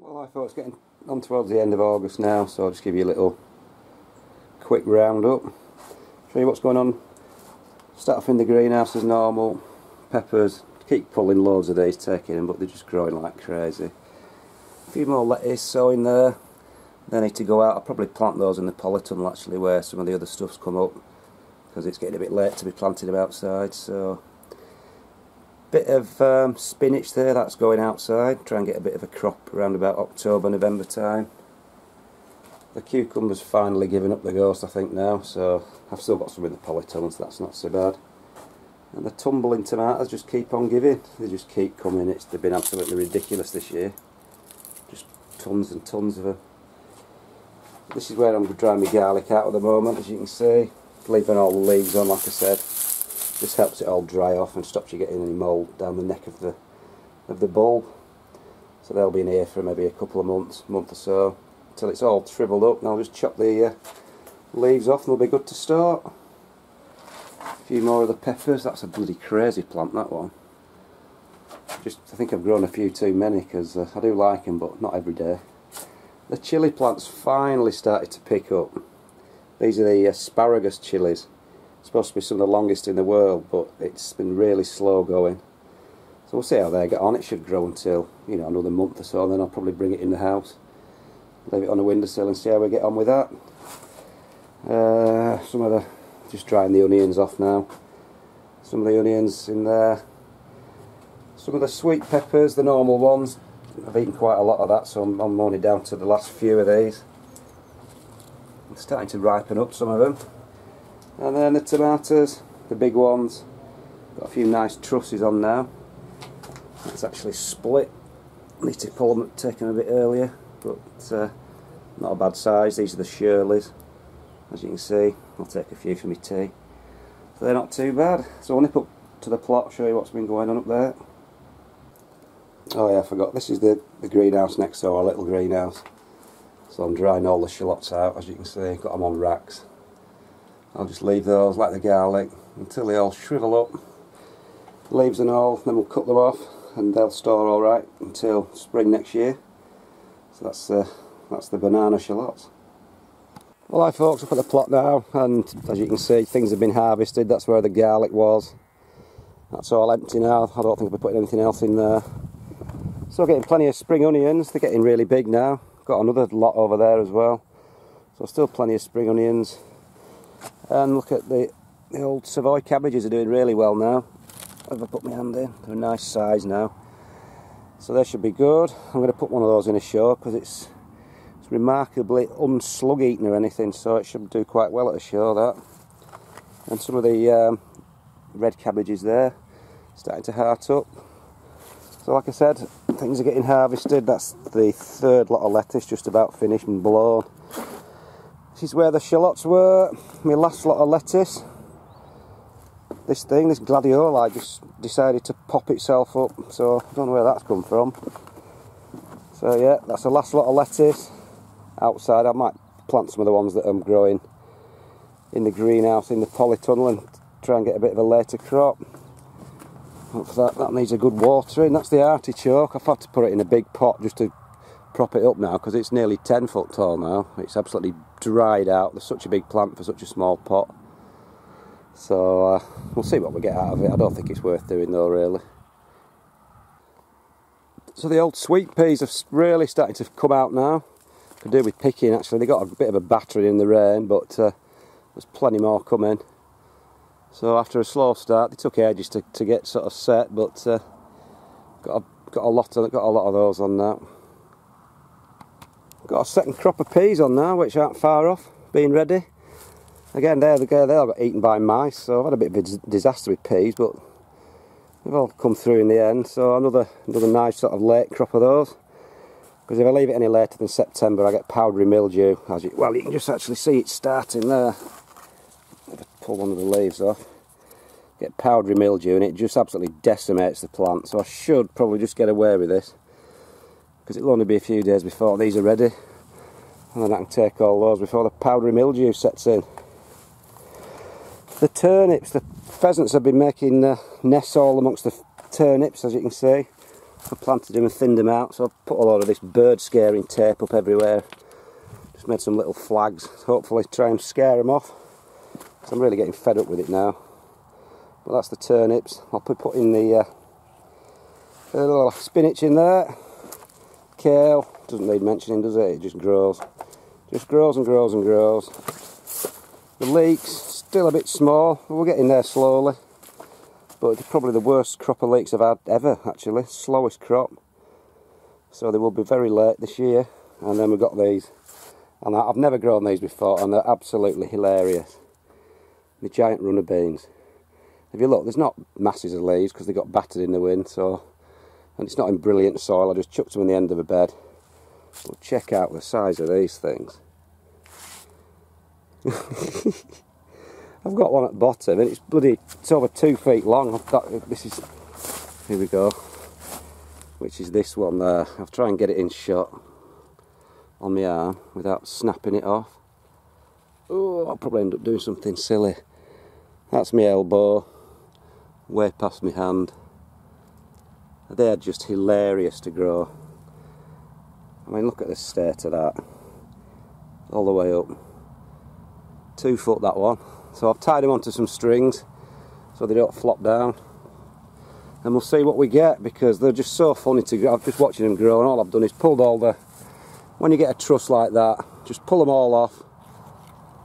Well, I thought it's getting on towards the end of August now, so I'll just give you a little quick roundup. Show you what's going on. Start off in the greenhouse as normal. Peppers, keep pulling loads of these, taking them, but they're just growing like crazy. A few more lettuce sowing there. They need to go out. I'll probably plant those in the Polytunnel actually, where some of the other stuff's come up, because it's getting a bit late to be planting them outside. So bit of spinach there, that's going outside. Try and get a bit of a crop around about October, November time. The cucumber's finally given up the ghost, I think, now, so I've still got some in the Polytunnel, so that's not so bad. And the tumbling tomatoes just keep on giving. They just keep coming. They've been absolutely ridiculous this year. Just tons and tons of them. This is where I'm drying my garlic out at the moment, as you can see. Leaving all the leaves on, like I said. This helps it all dry off and stops you getting any mould down the neck of the bulb. So they'll be in here for maybe a couple of months, month or so, until it's all shriveled up. And I'll just chop the leaves off and they'll be good to start. A few more of the peppers. That's a bloody crazy plant, that one. I think I've grown a few too many, because I do like them, but not every day. The chilli plants finally started to pick up. These are the Asparagus Chilies. Supposed to be some of the longest in the world, but it's been really slow going. So we'll see how they get on. It should grow until, you know, another month or so, and then I'll probably bring it in the house, leave it on the windowsill and see how we get on with that. Just drying the onions off now. Some of the onions in there. Some of the sweet peppers, the normal ones. I've eaten quite a lot of that, so I'm only down to the last few of these. I'm starting to ripen up some of them. And then the tomatoes, the big ones. Got a few nice trusses on now. It's actually split. Need to pull them, take them a bit earlier, but not a bad size. These are the Shirleys, as you can see. I'll take a few for my tea. So they're not too bad. So I'll nip up to the plot, show you what's been going on up there. Oh yeah, I forgot. This is the greenhouse next door, our little greenhouse. So I'm drying all the shallots out, as you can see. Got them on racks. I'll just leave those, like the garlic, until they all shrivel up, leaves and all. Then we'll cut them off, and they'll store all right until spring next year. So that's the banana shallots. Well, hi folks, up at the plot now, and as you can see, things have been harvested. That's where the garlic was. That's all empty now. I don't think I'll be putting anything else in there. So getting plenty of spring onions. They're getting really big now. Got another lot over there as well. So still plenty of spring onions. And look at the old Savoy cabbages are doing really well now. Have I put my hand in? They're a nice size now. So they should be good. I'm going to put one of those in a show, because it's remarkably unslug eaten or anything, so it should do quite well at a show, that. And some of the red cabbages there, starting to heart up. So like I said, things are getting harvested. That's the third lot of lettuce just about finished and blown. This is where the shallots were. My last lot of lettuce. This gladioli, just decided to pop itself up, so I don't know where that's come from. So yeah, that's the last lot of lettuce outside. I might plant some of the ones that I'm growing in the greenhouse in the Polytunnel and try and get a bit of a later crop. That needs a good watering. That's the artichoke. I've had to put it in a big pot just to prop it up now, because it's nearly 10 foot tall now. It's absolutely dried out. There's such a big plant for such a small pot. So we'll see what we get out of it. I don't think it's worth doing though, really. So the old sweet peas are really starting to come out now. Could do with picking actually. They got a bit of a battering in the rain, but there's plenty more coming. So after a slow start, they took ages to get sort of set, but got a lot of those on now. Got a second crop of peas on now, which aren't far off being ready. Again, they all got eaten by mice, so I've had a bit of a disaster with peas, but they've all come through in the end. So another nice sort of late crop of those. Because if I leave it any later than September, I get powdery mildew. Well, you can just actually see it starting there. If I pull one of the leaves off, get powdery mildew, and it just absolutely decimates the plant. So I should probably just get away with this, because it'll only be a few days before these are ready, and then I can take all those before the powdery mildew sets in. The turnips, the pheasants have been making nests all amongst the turnips, as you can see. I planted them and thinned them out, so I've put a lot of this bird scaring tape up everywhere. Just made some little flags, hopefully try and scare them off. So I'm really getting fed up with it now. But that's the turnips. I'll be putting the little spinach in there. Kale, doesn't need mentioning, does it? It just grows. Just grows and grows and grows. The leeks, still a bit small, but we're getting there slowly. But it's probably the worst crop of leeks I've had ever, actually. Slowest crop. So they will be very late this year. And then we've got these. And I've never grown these before, and they're absolutely hilarious. The giant runner beans. If you look, there's not masses of leaves because they got battered in the wind, so, and it's not in brilliant soil. I just chucked them in the end of a bed. But check out the size of these things. I've got one at the bottom, and it's over 2 feet long. Here we go, which is this one there. I'll try and get it in shot on my arm without snapping it off. Oh, I'll probably end up doing something silly. That's my elbow, way past my hand. They're just hilarious to grow. I mean, look at the state of that. All the way up. 2 foot, that one. So I've tied them onto some strings so they don't flop down. And we'll see what we get, because they're just so funny to grow. I'm just watching them grow, and all I've done is pulled all the... When you get a truss like that, just pull them all off.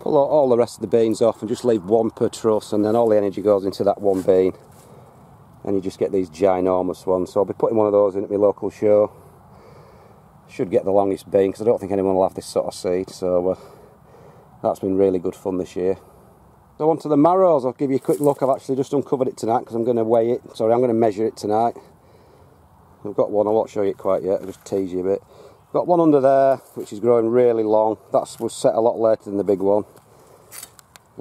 Pull all the rest of the beans off and just leave one per truss, and then all the energy goes into that one bean. And you just get these ginormous ones. So I'll be putting one of those in at my local show. Should get the longest bean, because I don't think anyone will have this sort of seed. So that's been really good fun this year. So on to the marrows. I'll give you a quick look. I've actually just uncovered it tonight because I'm going to weigh it. Sorry, I'm going to measure it tonight. I've got one. I won't show you it quite yet. I'll just tease you a bit. Got one under there, which is growing really long. That was set a lot later than the big one.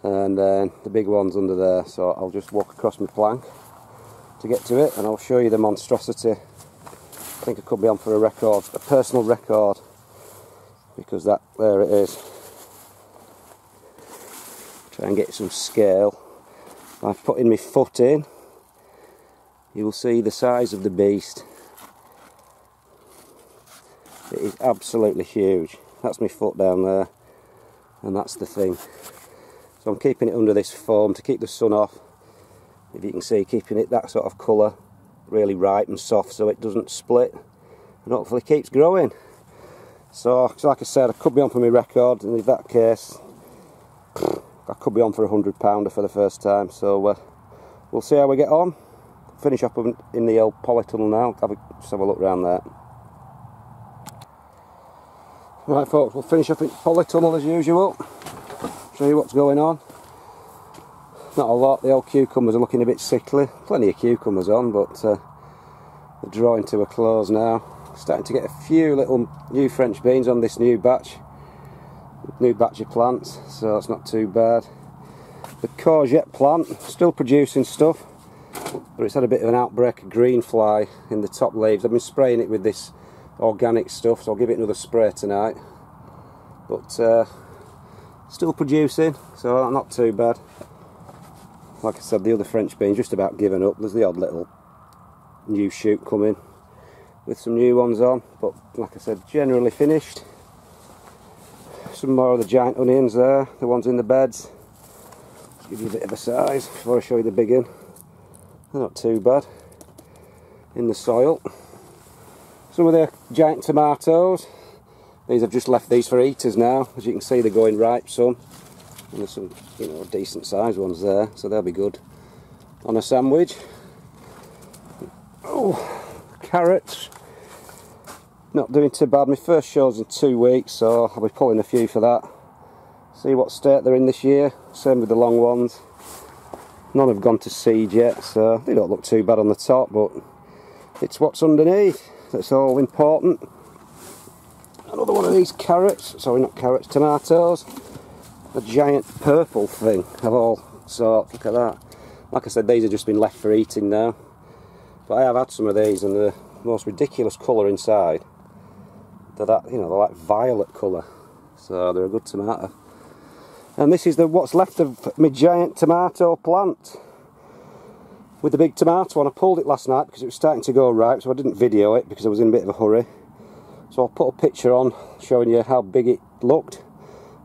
And then the big one's under there. So I'll just walk across my plank to get to it, and I'll show you the monstrosity. I think I could be on for a record, a personal record, because there it is. Try and get some scale. I've put in my foot in. You will see the size of the beast. It is absolutely huge. That's my foot down there, and that's the thing. So I'm keeping it under this foam to keep the sun off. If you can see, keeping it that sort of colour, really ripe and soft, so it doesn't split, and hopefully keeps growing. So like I said, I could be on for my record, and in that case I could be on for £100 for the first time. So we'll see how we get on. Finish up in the old Polytunnel now. Just have a look around there. Right folks, we'll finish up in Polytunnel as usual. Show you what's going on. Not a lot. The old cucumbers are looking a bit sickly. Plenty of cucumbers on, but they're drawing to a close now. Starting to get a few little new French beans on this new batch of plants, so that's not too bad. The courgette plant still producing stuff, but it's had a bit of an outbreak of green fly in the top leaves. I've been spraying it with this organic stuff, so I'll give it another spray tonight. But still producing, so not too bad. Like I said, the other French beans just about given up. There's the odd little new shoot coming with some new ones on, but like I said, generally finished. Some more of the giant onions there, the ones in the beds. Let's give you a bit of a size before I show you the big one. They're not too bad. In the soil. Some of the giant tomatoes. These, I've just left these for eaters now. As you can see, they're going ripe some. And there's some, decent sized ones there, so they'll be good on a sandwich. Oh, carrots. Not doing too bad. My first show's in 2 weeks, so I'll be pulling a few for that. See what state they're in this year. Same with the long ones. None have gone to seed yet, so they don't look too bad on the top, but it's what's underneath that's all important. Another one of these carrots, sorry, not carrots, tomatoes. A giant purple thing of all sorts. Look at that. Like I said, these have just been left for eating now. But I have had some of these, and the most ridiculous colour inside. They're like violet colour. So they're a good tomato. And this is what's left of my giant tomato plant. with the big tomato one. I pulled it last night because it was starting to go ripe, so I didn't video it because I was in a bit of a hurry. So I'll put a picture on showing you how big it looked.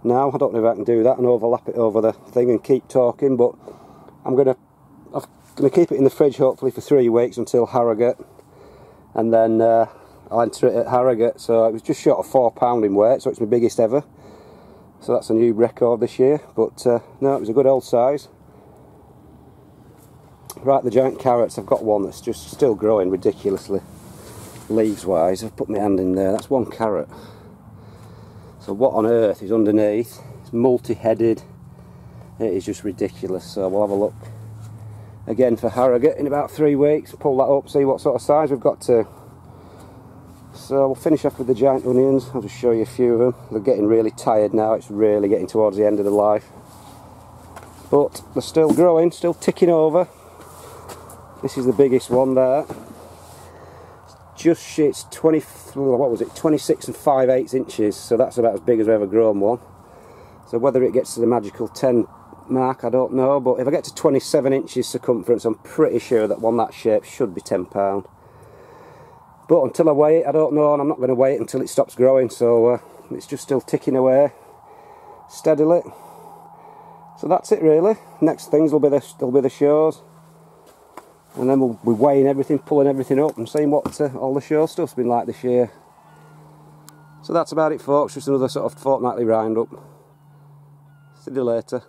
Now, I don't know if I can do that and overlap it over the thing and keep talking, but I'm going to keep it in the fridge hopefully for 3 weeks until Harrogate, and then I'll enter it at Harrogate. So it was just short of £4 in weight, so it's my biggest ever. So that's a new record this year, but no, it was a good old size. Right, the giant carrots, I've got one that's just still growing ridiculously, leaves wise. I've put my hand in there, that's 1 carrot. So what on earth is underneath? It's multi-headed, it is just ridiculous. So we'll have a look again for Harrogate in about 3 weeks, pull that up, see what sort of size we've got to. So we'll finish off with the giant onions. I'll just show you a few of them. They're getting really tired now, it's really getting towards the end of the life. But they're still growing, still ticking over. This is the biggest one there. It's 20, what was it, 26 and 5/8 inches, so that's about as big as I've ever grown one. So whether it gets to the magical 10 mark, I don't know, but if I get to 27 inches circumference, I'm pretty sure that one that shape should be £10. But until I weigh it, I don't know, and I'm not going to weigh it until it stops growing, so it's just still ticking away steadily. So that's it really. Next things will be the shows. And then we'll be weighing everything, pulling everything up and seeing what all the show stuff's been like this year. So that's about it folks, just another sort of fortnightly roundup. See you later.